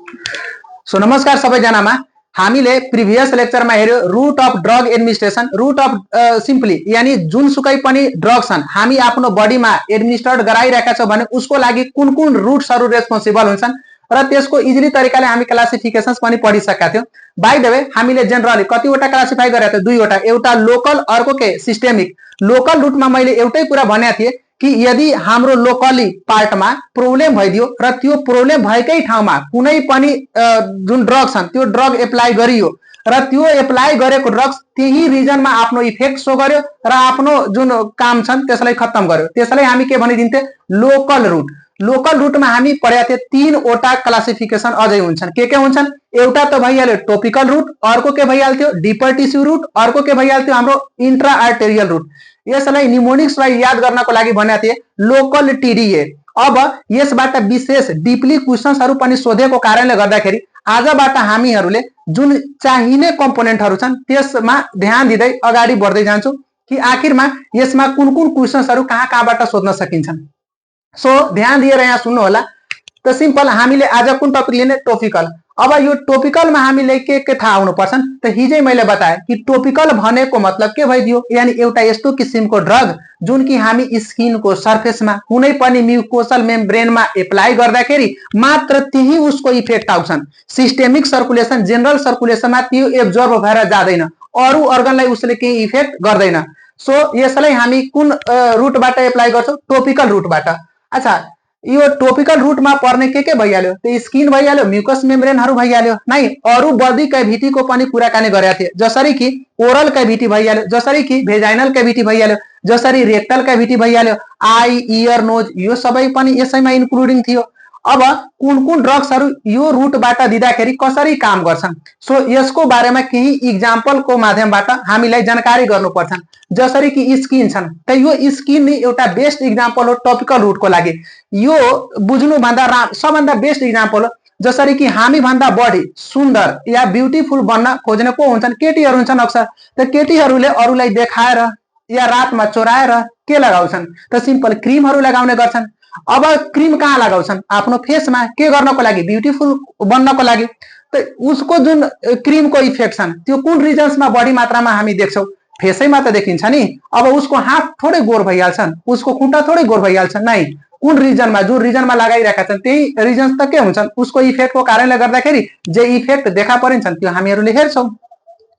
So नमस्कार सबैजनामा। हामीले previous लेक्चरमा हेर्यो route of drug administration. Route of simply यानी जुनसुकै पनि ड्रग छन् हामी आफ्नो बडीमा एडमिनिस्ट्रेट गराइरहेका छौं भने उसको लागि कुन कुन रुट्सहरु रेस्पोन्सिबल हुन्छन् र त्यसको इजिली तरिकाले हामी क्लासिफिकेशन्स पनि पढिसकेका थियौं। बाइ द वे हामीले जनरली कतिवटा क्लासिफाई गरेका थियौं? दुईवटा, एउटा लोकल अर्को के सिस्टेमिक। लोकल रुटमा मैले एउटै कुरा भनेको थिएँ कि यदि हाम्रो लोकली पार्टमा प्रब्लम भइदियो र त्यो प्रब्लम भएकै ठाउँमा कुनै पनि जुन ड्रग छन् त्यो ड्रग एप्लाई गरियो र त्यो एप्लाई गरेको ड्रग्स त्यही रिजनमा आफ्नो इफेक्ट शो गर्यो र आफ्नो जुन काम छन् त्यसलाई खत्म गर्यो, त्यसलाई हामी के भनिदिन्थे? Local route. लोकल रुटमा हामी पढेका थिए तीनवटा क्लासिफिकेसन अझै हुन्छन्। के हुन्छन्? एउटा त भइहाल्यो टोपिकल रुट, अर्को के भइहाल्थ्यो डिपर टिस्यु रुट, अर्को के भइहाल्थ्यो हाम्रो इन्ट्रा आर्टेरियल रुट। यसलाई निमोनिक्सलाई याद गर्नको लागि भनेको थिए लोकल टिडीए। अब यसबाट विशेष डीपली क्वेशन्सहरु पनि सोधेको कारणले गर्दाखेरि आजबाट हामीहरूले जुन चाहिने कम्पोनेन्टहरु छन् त्यसमा ध्यान दिँदै अगाडि बढ्दै जान्छौं कि आखिरमा यसमा कुन कुन क्वेशन्सहरु कहाँबाट सोध्न सकिन्छन्। सो ध्यान दिएर यहाँ सुन्नु होला। त सिम्पल हामीले आज कुन टपिक लिने? टोपिकल। अब यो टोपिकलमा हामीले के थाहा हुनु पर्छन्? त हिजै मैले बताए कि टोपिकल भनेको मतलब के भइदियो? यानी एउटा यस्तो किसिमको ड्रग जुन कि हामी स्किनको सर्फेसमा कुनै पनि म्युकोसल मेम्ब्रेनमा एप्लाई गर्दाखेरि मात्र त्यही उसको इफेक्ट आउँछन्। सिस्टेमिक सर्कुलेसन जनरल सर्कुलेसनमा त्यो एब्जर्ब भएर जादैन, अरु अर्गनलाई उसले केही इफेक्ट गर्दैन। सो यसलाई हामी कुन रुटबाट एप्लाई गर्छौं? टोपिकल रुटबाट। अच्छा, यो टोपिकल रुटमा पर्ने के भइहाल्यो? त्यो स्किन भइहाल्यो, म्युकस मेम्ब्रेनहरु भइहाल्यो, नै अरु बडी क्याभिटीको पनि कुराकानी गरेका थिए, जसरी कि ओरल क्याभिटी भइहाल्यो, जसरी कि भेजाइनल क्याभिटी भइहाल्यो, जसरी रेक्टल क्याभिटी भइहाल्यो, आई, इयर, नोज, यो सबै पनि यसैमा इन्क्लुडिङ थियो। अब कुन कुन ड्रग्सहरु यो रुटबाट दिँदाखेरि कसरी काम गर्छन्? सो यसको बारेमा केही इक्जाम्पलको माध्यमबाट हामीलाई जानकारी गर्नुपर्छ। जसरी कि स्किन छन्, त यो स्किन नै एउटा बेस्ट इक्जाम्पल हो टोपिकल रुटको लागि। यो बुझ्नु भन्दा सबभन्दा बेस्ट इक्जाम्पल हो। जसरी कि हामी भन्दा बढी सुन्दर या ब्युटीफुल बन्न खोज्ने को हुन्छन्? केटीहरु हुन्छन् अक्सर। त केटीहरुले अरूलाई देखाएर या रातमा चोराएर के लगाउँछन्? त सिम्पल क्रीमहरु लगाउने गर्छन्। अब क्रीम कहाँ लगाउँछन्? आफ्नो फेसमा। के गर्नको लागि? ब्युटीफुल बन्नको लागि। त उसको जुन क्रीमको इफेक्ट छन् त्यो कुन रिजन्समा बढी मात्रामा हामी देख्छौं? फेसैमा त देखिन्छ नि। अब उसको हात थोरै गोर भइहाल्छन्, उसको खुट्टा थोरै गोर भइहाल्छन्, नै कुन रिजनमा, जुन रिजनमा लगाइरहेका छन् त्यही रिजन्स त के हुन्छन्? उसको इफेक्टको कारणले गर्दाखेरि जे इफेक्ट देखा परिन्छन् त्यो हामीहरूले हेर्छौं।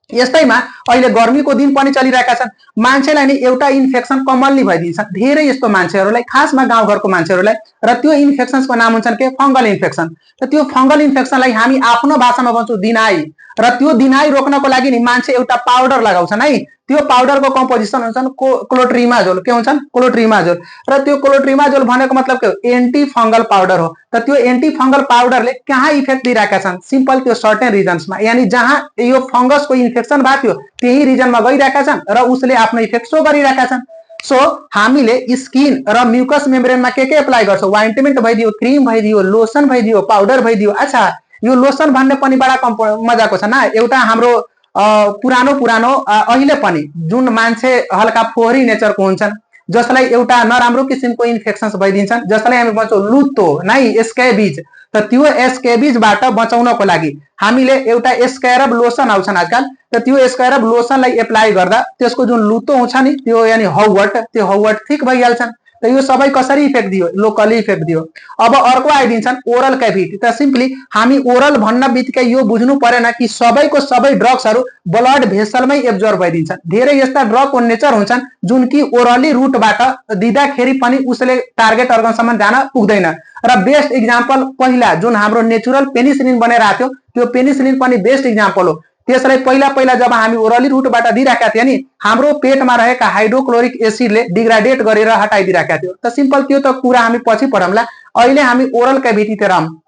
यस्तैमा अहिले गर्मीको दिन पनि चलिरहेका छन्। मान्छेलाई नि एउटा इन्फेक्सन कमनली भइदिन्छ, धेरै यस्तो मान्छेहरूलाई, खासमा गाउँघरको मान्छेहरूलाई, र त्यो इन्फेक्सनको नाम हुन्छन् के? Fungal infection. त त्यो फंगल इन्फेक्सनलाई हामी आफ्नो भाषामा भन्छौं दिनाई। र त्यो दिनाई रोक्नको लागि नि मान्छे एउटा पाउडर लगाउँछन् है। त्यो पाउडरको कम्पोजिसन हुन्छन् क्लोट्रिमाजोल। के हुन्छन्? क्लोट्रिमाजोल। र त्यो क्लोट्रिमाजोल भनेको मतलब के हो? एन्टी फंगल पाउडर हो। त त्यो एन्टी फंगल पाउडरले कहाँ इफेक्ट दिइरहेका छन्? सिम्पल त्यो सर्टेन रिजन्समा, यानी जहाँ यो फंगसको इन्फेक्सन भएको थियो त्यही रिजनमा गइरहेका छन् र उसले आफ्नो इफेक्ट शो गरिरहेका छन्। सो हामीले स्किन र म्युकस मेम्ब्रेनमा के एप्लाई गर्छौं? वाइन्टमेन्ट भइदियो, क्रीम भइदियो, लोसन भइदियो, पाउडर भइदियो। अच्छा, यो लोसन भन्ने पनि बडा मजाको छ ना। एउटा हाम्रो पुरानो अहिले पनि जुन मान्छे हल्का फोहोरी नेचरको हुन्छन्, जसलाई एउटा नराम्रो किसिमको इन्फेक्सन्स भइदिन्छन्, जसलाई हामी भन्छौं लुतो नै स्क्याबिज। त त्यो स्क्याबिजबाट बचाउनको लागि हामीले एउटा स्क्यारब लोसन आउँछन् आजकल। त त्यो स्क्यारब लोसनलाई एप्लाई गर्दा त्यसको जुन लुतो हुन्छ नि त्यो यानी हौवट, त्यो हौवट ठीक भइहाल्छन्। त यो सबै कसरी इफेक्ट दियो? लोकली इफेक्ट दियो। अब अर्को आइदिन्छन् ओरल क्याभिटी। त सिम्पली हामी ओरल भन्न बित्तिकै यो बुझ्नु परेन कि सबैको सबै ड्रग्सहरु ब्लड भेसलमै एब्जर्ब भइदिन्छन्। धेरै यस्ता ड्रगको नेचर हुन्छन् जुन कि ओरली रुटबाट दिँदाखेरि पनि उसले टार्गेट अर्गनसम्म जान पुग्दैन। र बेस्ट इक्जाम्पल पहिला जुन हाम्रो नेचुरल पेनिसिलिन बनेर आथ्यो त्यो पेनिसिलिन पनि बेस्ट इक्जाम्पल हो। त्यसलाई पहिला जब हामी ओरली रुटबाट दिइराखेका थिए नि, हाम्रो पेटमा रहेका हाइड्रोक्लोरिक एसिडले डिग्रेडेट गरेर हटाइदिइराखेका थियो। त सिम्पल त्यो त कुरा हामी पछि पढौँला। अहिले हामी ओरल क्याभिटीतिर आउँ।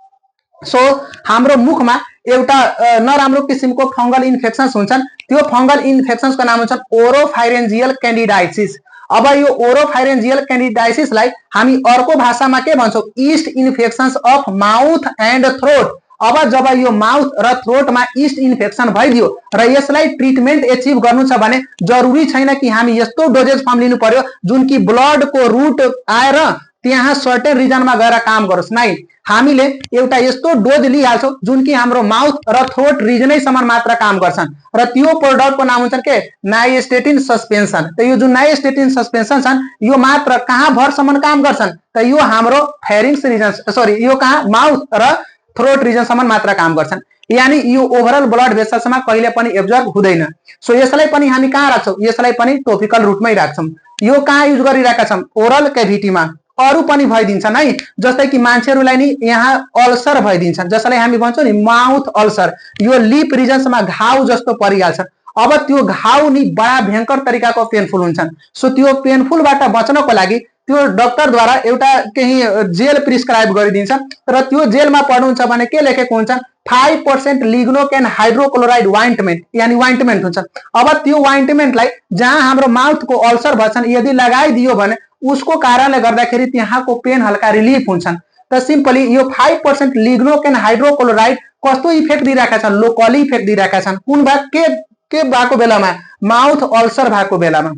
सो हाम्रो मुखमा एउटा नराम्रो किसिमको फंगल इन्फेक्सन्स हुन्छन्। त्यो फंगल इन्फेक्सन्सको नाम हुन्छन् ओरोफाइरेन्जियल क्यान्डिडाइसिस। अब यो ओरोफाइरेन्जियल क्यान्डिडाइसिसलाई हामी अर्को भाषामा के भन्छौं? Yeast infections of mouth and throat. अब जब यो माउथ र थ्रोटमा ईस्ट इन्फेक्सन भइदियो र यसलाई ट्रिटमेन्ट एचिभ गर्नु छ भने जरुरी छैन कि हामी यस्तो डोजेज फर्म लिनु पर्यो जुन कि ब्लडको रुट आएर त्यहाँ सर्टेन रिजनमा गएर काम गरोस् नै। हामीले एउटा यस्तो डोज लिइहाल्छौँ जुन कि हाम्रो माउथ र थ्रोट रिजनैसम्म मात्र काम गर्छन् र त्यो प्रोडक्टको नाम हुन्छ के नाइस्टेटिन सस्पेन्सन। त यो जुन नाइस्टेटिन सस्पेन्सन छन् यो मात्र कहाँ भरसम्म काम गर्छन् त यो हाम्रो फेरिङ्स रिजन यो कहाँ माउथ र थ्रोट रिजनसम्म मात्र काम गर्छन्। यानी यो ओभरअल ब्लड भेसल्समा कहिले पनि एब्जर्ब हुँदैन। सो यसलाई पनि हामी कहाँ राख्छौँ, यसलाई पनि टोपिकल रुटमै राख्छौँ। यो कहाँ युज गरिरहेका छौँ, ओरल क्याभिटीमा। अरू पनि भइदिन्छन् है, जस्तै कि मान्छेहरूलाई नि यहाँ अल्सर भइदिन्छन् जसलाई हामी भन्छौँ नि माउथ अल्सर। यो लिप रिजन्समा घाउ जस्तो परिहाल्छ। अब त्यो घाउ नि बडा भयंकर तरिकाको पेनफुल हुन्छन्। सो त्यो पेनफुलबाट बच्नको लागि त्यो डक्टरद्वारा एउटा केही जेल प्रिस्क्राइब गरिदिन्छ र त्यो जेलमा पढ्नुहुन्छ भने के लेखेको हुन्छ 5% लिग्नोकेन हाइड्रोक्लोराइड वाइन्टमेन्ट यानी वाइन्टमेन्ट हुन्छ। अब त्यो वाइन्टमेन्टलाई जहाँ हाम्रो माउथको अल्सर भन्छन् यदि लगाइदियो भने उसको कारणले गर्दाखेरि त्यहाँको पेन हल्का रिलिफ हुन्छन्। त सिम्पली यो 5% लिग्नोकेन हाइड्रोक्लोराइड कस्तो इफेक्ट दिइरहेका छन्, लोकली इफेक्ट दिइरहेका छन्। कुन भाग के भएको बेलामा, माउथ अल्सर भएको बेलामा।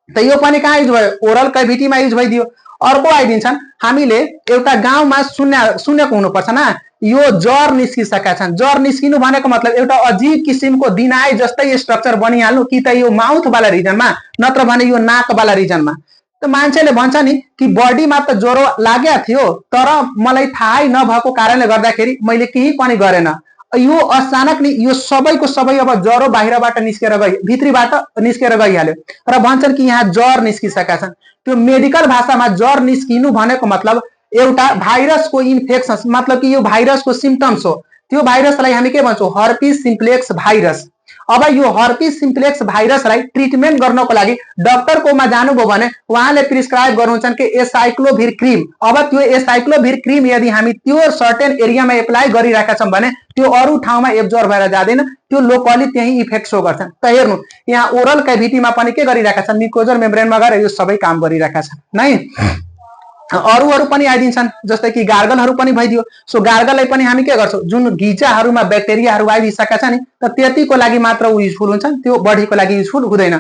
त यो पनि कहाँ युज भयो, ओरल क्याभिटीमा युज भइदियो। अर्को आइदिन्छन् हामीले एउटा गाउँमा सुनेको हुनुपर्छ न, यो जर निस्किसकेका छन्। जर निस्किनु भनेको मतलब एउटा अजीब किसिमको दिनाइ जस्तै स्ट्रक्चर बनिहाल्नु कि त यो माउथ वाला रिजनमा नत्र भने यो नाक वाला रिजनमा। त मान्छेले भन्छ नि कि बडीमा त ज्वरो लागेको थियो तर मलाई थाहै नभएको कारणले गर्दाखेरि मैले केही पनि गरेन। यो अचानक नि यो सबैको सबै अब ज्वरो बाहिरबाट निस्केर गयो, भित्रीबाट निस्केर गइहाल्यो र भन्छन् कि यहाँ जर निस्किसकेका छन्। त्यो मेडिकल भाषामा जर निस्किनु भनेको मतलब एउटा भाइरसको इन्फेक्सन, मतलब कि यो भाइरसको सिम्पटम्स हो। त्यो भाइरसलाई हामी के भन्छौँ, हर्पिस सिम्प्लेक्स भाइरस। अब यो हर्पिस सिम्प्लेक्स भाइरसलाई ट्रिटमेन्ट गर्नको लागि डक्टरकोमा जानुभयो भने उहाँले प्रिस्क्राइब गर्नुहुन्छ कि एसाइक्लोभिर क्रिम। अब त्यो एसाइक्लोभिर क्रिम यदि हामी त्यो सर्टेन एरियामा एप्लाई गरिरहेका छौँ भने त्यो अरू ठाउँमा एब्जर्ब भएर जाँदैन, त्यो लोकली त्यही इफेक्ट सो गर्छन्। त हेर्नु यहाँ ओरल क्याभिटीमा पनि के गरिरहेका छन्, म्युकोजल मेम्ब्रेनमा गएर यो सबै काम गरिरहेका छन् नै। अरू पनि आइदिन्छन् जस्तै कि गार्गलहरू पनि भइदियो। सो गार्गललाई पनि हामी के गर्छौँ, जुन घिचाहरूमा ब्याक्टेरियाहरू आइदिसकेका छ नि त त्यतिको लागि मात्र युजफुल हुन्छ, त्यो बडीको लागि युजफुल हुँदैन।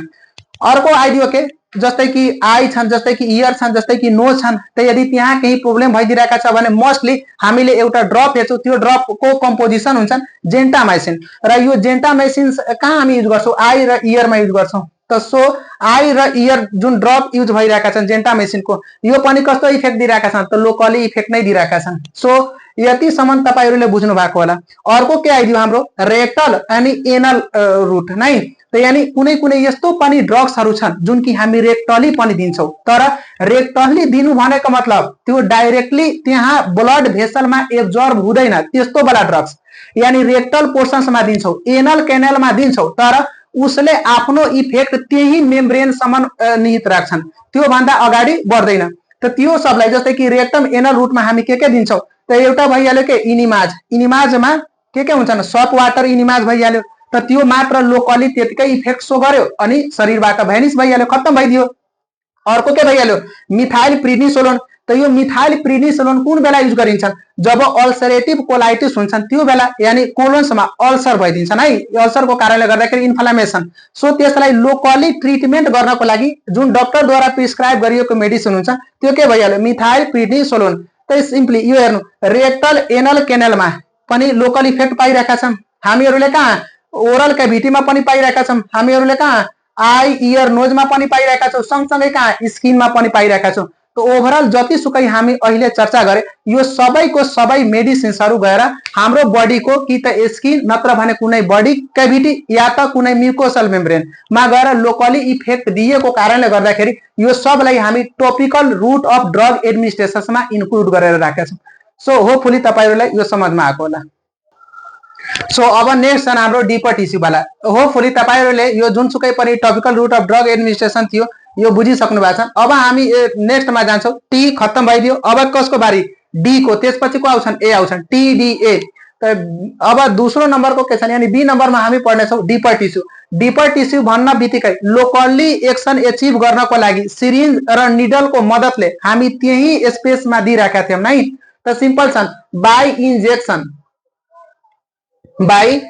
अर्को आइदियो के जस्तै कि आई छन्, जस्तै कि इयर छन्, जस्तै कि नोज छन्। त यदि त्यहाँ केही प्रब्लम भइदिरहेका छ भने मोस्टली हामीले एउटा ड्रप हेर्छौँ, त्यो ड्रपको कम्पोजिसन हुन्छ जेन्टामाइसिन र यो जेन्टामाइसिन कहाँ हामी युज गर्छौँ, आई र इयरमा युज गर्छौँ। त सो आई र इयर जुन ड्रप युज भइरहेका छन् जेन्टामाइसिनको, यो पनि कस्तो इफेक्ट दिइरहेका छन् त लोकली इफेक्ट नै दिइरहेका छन्। सो यतिसम्म तपाईँहरूले बुझ्नु भएको होला। अर्को के आइदियो हाम्रो रेक्टल अनि एनल रुट नै। त यानी कुनै कुनै यस्तो पनि ड्रग्सहरू छन् जुन कि हामी रेक्टली पनि दिन्छौँ, तर रेक्टली दिनु भनेको मतलब त्यो डाइरेक्टली त्यहाँ ब्लड भेसलमा एब्जर्ब हुँदैन त्यस्तो वाला ड्रग्स। यानी रेक्टल पोर्सन्समा दिन्छौँ, एनल केनलमा दिन्छौँ, तर उसले आफ्नो इफेक्ट त्यही मेम्ब्रेनसम्म निहित राख्छन्, त्यो भन्दा अगाडि बढ्दैन। त त्यो सबलाई जस्तै कि रेक्टम एनल रुटमा हामी के दिन्छौँ त एउटा भइहाल्यो के इनिमाज। इनिमाजमा के हुन्छन्, सप वाटर इनिमाज भइहाल्यो। त त्यो मात्र लोकली त्यतिकै इफेक्ट सो गर्यो अनि शरीरबाट भ्यानिस भइहाल्यो, खत्तम भइदियो। अर्को के भइहाल्यो मिथाइल प्रिनिसोलोन। त यो मिथाइल प्रिनिसोलोन कुन बेला युज गरिन्छ, जब अल्सरेटिभ कोलाइटिस हुन्छन् त्यो बेला, यानी कोलोन्समा अल्सर भइदिन्छन् है, अल्सरको कारणले गर्दाखेरि इन्फ्लामेसन। सो त्यसलाई लोकली ट्रिटमेन्ट गर्नको लागि जुन डक्टरद्वारा प्रिस्क्राइब गरिएको मेडिसिन हुन्छ त्यो के भइहाल्यो मिथाइल प्रिनिसोलोन। त सिम्पली यो हेर्नु रेक्टल एनल केनलमा पनि लोकल इफेक्ट पाइरहेका छन्। हामीहरूले कहाँ ओरल क्याभिटीमा पनि पाइरहेका छौँ, हामीहरूले कहाँ आई इयर नोजमा पनि पाइरहेका छौँ, सँगसँगै कहाँ स्किनमा पनि पाइरहेका छौँ। त ओभरअल जतिसुकै हामी अहिले चर्चा गरे यो सबैको सबै मेडिसिन्सहरू गएर हाम्रो बडीको कि त स्किन नत्र भने कुनै बडी क्याभिटी या त कुनै म्युकोसल मेम्ब्रेनमा गएर लोकली इफेक्ट दिएको कारणले गर्दाखेरि यो सबलाई हामी टोपिकल रुट अफ ड्रग एडमिनिस्ट्रेसनमा इन्क्लुड गरेर राखेका छौँ। सो होपफुली तपाईँहरूलाई यो समझमा आएको होला। सो अब नेक्स्ट छन् हाम्रो डिपर टिस्यू वाला। होपफुली तपाईँहरूले यो जुनसुकै पनि topical route of drug administration थियो यो बुझिसक्नु भएको छ। अब हामी नेक्स्टमा जान्छौँ। टी खत्तम भइदियो, अब कसको बारी, डी को, त्यसपछि को आउँछन्, ए आउँछन्, टीडीए। त अब दोस्रो नम्बरको के छन्, यानी बी नम्बरमा हामी पढ्नेछौँ डिपर टिस्यू। डिपर टिस्यू भन्न बित्तिकै लोकली एक्सन एचिभ गर्नको लागि सिरिन्ज र निडलको मद्दतले हामी त्यही स्पेसमा दिइरहेका थियौँ नै। त सिम्पल छन्, by injection, by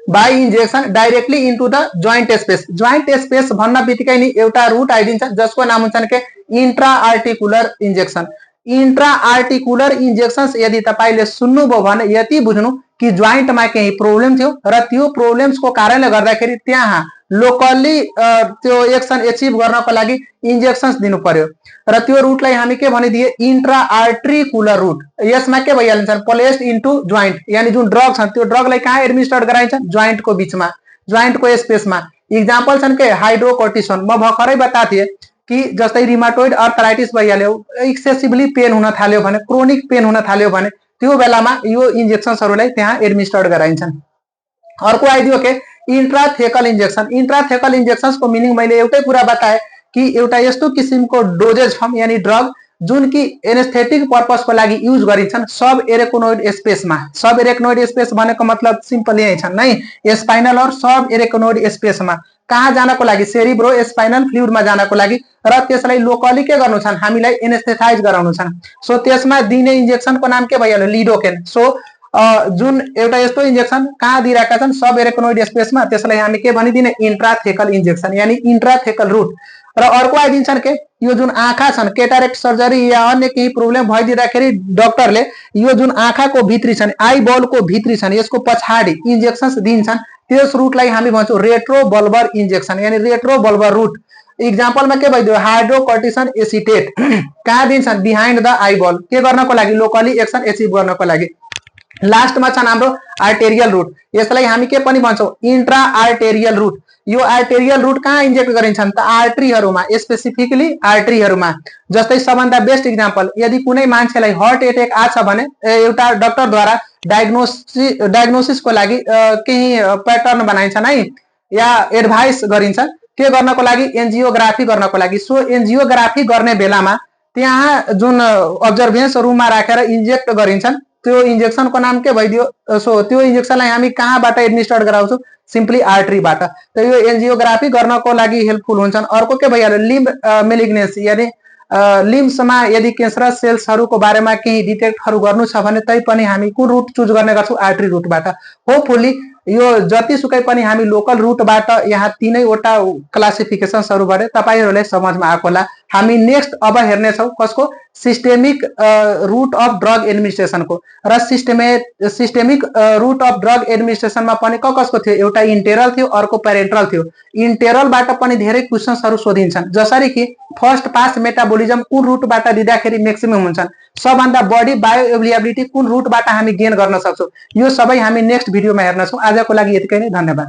by injection directly into the joint space. Joint space भन्न बित्तिकै नि एउटा रुट आइदिन्छ जसको नाम हुन्छ के intra articular injection. Intra articular injection यदि तपाईले सुन्नुभयो भने यति बुझ्नु कि जोइन्टमा केही प्रब्लम थियो र त्यो प्रब्लम्सको कारणले गर्दाखेरि त्यहाँ लोकली त्यो एक्सन एचिभ गर्नको लागि इन्जेक्सन्स दिनु पर्यो र त्यो रुटलाई हामी के भनिदिए इंट्रा आर्टिकुलर रुट। यसमा के भइहाल्छ प्लेस्ड इन्टु जोइन्ट, यानी जुन ड्रग छ त्यो ड्रगलाई कहाँ एडमिनिस्टर गराइन्छ जोइन्टको बीचमा, जोइन्टको स्पेसमा। इक्जाम्पल छन् के हाइड्रोकोर्टिसोन। म भर्खरै बताएको थिएँ कि जस्तै रिमाटोइड अर्थराइटिस भइहाल्यो, एक्सेसिभली पेन हुन थाल्यो भने, क्रोनिक पेन हुन थाल्यो भने त्यो बेलामा यो इन्जेक्सन्सहरूलाई त्यहाँ एडमिनिस्टर गराइन्छन्। अर्को आइदियो के intrathecal injection. Intrathecal injections meaning मैले एउटै कुरा बताएँ कि एउटा यस्तो किसिमको डोजेज फर्म यानी ड्रग जुन कि एनेस्थेटिक पर्पस को लागि यूज गरिन्छन् सब एरेक्नोइड स्पेसमा। सब एरेक्नोइड स्पेस भनेको मतलब सिम्पल यही छन् नै, स्पाइनल और सब एरेक्नोइड स्पेसमा। कहाँ जानको लागि सेरिब्रो स्पाइनल फ्लुइडमा जानको लागि र त्यसलाई लोकली के गर्नु छन् हामीलाई एनेस्थेटाइज गराउनु छन्। सो त्यसमा दिने इन्जेक्सनको नाम के भइहाल्यो लिडोकेन। सो जुन एउटा यस्तो इन्जेक्सन कहाँ दिइरहेका छन् सब एरेक्नोइड स्पेसमा, त्यसलाई हामी के भनिदिने इंट्राथेकल इन्जेक्सन यानी इंट्राथेकल रुट। र अर्को आइदिन्छन् के यो जुन आँखा छन् केटारेक्ट सर्जरी या अन्य केही प्रब्लम भइदिँदाखेरि डाक्टरले यो जुन आँखाको भित्री छन् आई बलको भित्री छन् यसको पछाडि इन्जेक्सन्स दिन्छन्, त्यस रुटलाई हामी भन्छौँ रेट्रोबल्बर इन्जेक्सन यानी रेट्रोबल्बर रुट। इक्जाम्पलमा के भइदियो हाइड्रोकोर्टिसन एसिटेट कहाँ दिन्छन् बिहाइन्ड द आई बल, के गर्नको लागि लोकली एक्सन एचिभ गर्नको लागि। लास्टमा छन् हाम्रो आर्टेरियल रुट, यसलाई हामी के पनि भन्छौँ इंट्रा आर्टेरियल रुट। यो आर्टेरियल रुट कहाँ इन्जेक्ट गरिन्छन् त आर्ट्रीहरूमा, स्पेसिफिकली आर्ट्रीहरूमा। जस्तै सबभन्दा बेस्ट इक्जाम्पल यदि कुनै मान्छेलाई हार्ट एटेक आछ भने एउटा डाक्टरद्वारा डायग्नोसिसको लागि केही प्याटर्न बनाइन्छन् है या एडभाइस गरिन्छ के गर्नको लागि एन्जियोग्राफी गर्नको लागि। सो एन्जियोग्राफी गर्ने बेलामा त्यहाँ जुन अब्जर्भेन्स रुममा राखेर इन्जेक्ट गरिन्छन् त्यो इन्जेक्सनको नाम के भइदियो। सो त्यो इन्जेक्सनलाई हामी कहाँबाट एडमिनिस्टर गराउँछौँ सिम्पली आर्ट्रीबाट। त यो एन्जियोग्राफी गर्नको लागि हेल्पफुल हुन्छन्। अर्को के भइहाल्यो लिम्ब मेलिग्नेन्सी यानी लिम्समा यदि क्यान्सरस सेल्सहरूको बारेमा केही डिटेक्टहरू गर्नु छ भने तै पनि हामी कुन रुट चुज गर्ने गर्छौँ आर्ट्री रुटबाट। होपफुली यो जतिसुकै पनि हामी लोकल रुटबाट यहाँ तीनैवटा क्लासिफिकेसन्सहरू गरे तपाईहरुलाई समझमा आएको होला। हामी नेक्स्ट अब हेर्नेछौँ कसको सिस्टेमिक रुट अफ ड्रग एडमिनिस्ट्रेसनको र सिस्टेमिक रुट अफ ड्रग एडमिनिस्ट्रेसनमा पनि कसको थियो एउटा इन्टेरल थियो अर्को पेरेन्ट्रल थियो। इन्टेरलबाट पनि धेरै क्वेशन्सहरू सोधिन्छन् जसरी कि फर्स्ट पास मेटाबोलिजम कुन रुटबाट दिँदाखेरि म्याक्सिमम हुन्छन्, सबभन्दा बढी बायोएभेलेबिलिटी कुन रुटबाट हामी गेन गर्न सक्छौँ, यो सबै हामी नेक्स्ट भिडियोमा हेर्नेछौँ। आजको लागि यतिकै नै, धन्यवाद।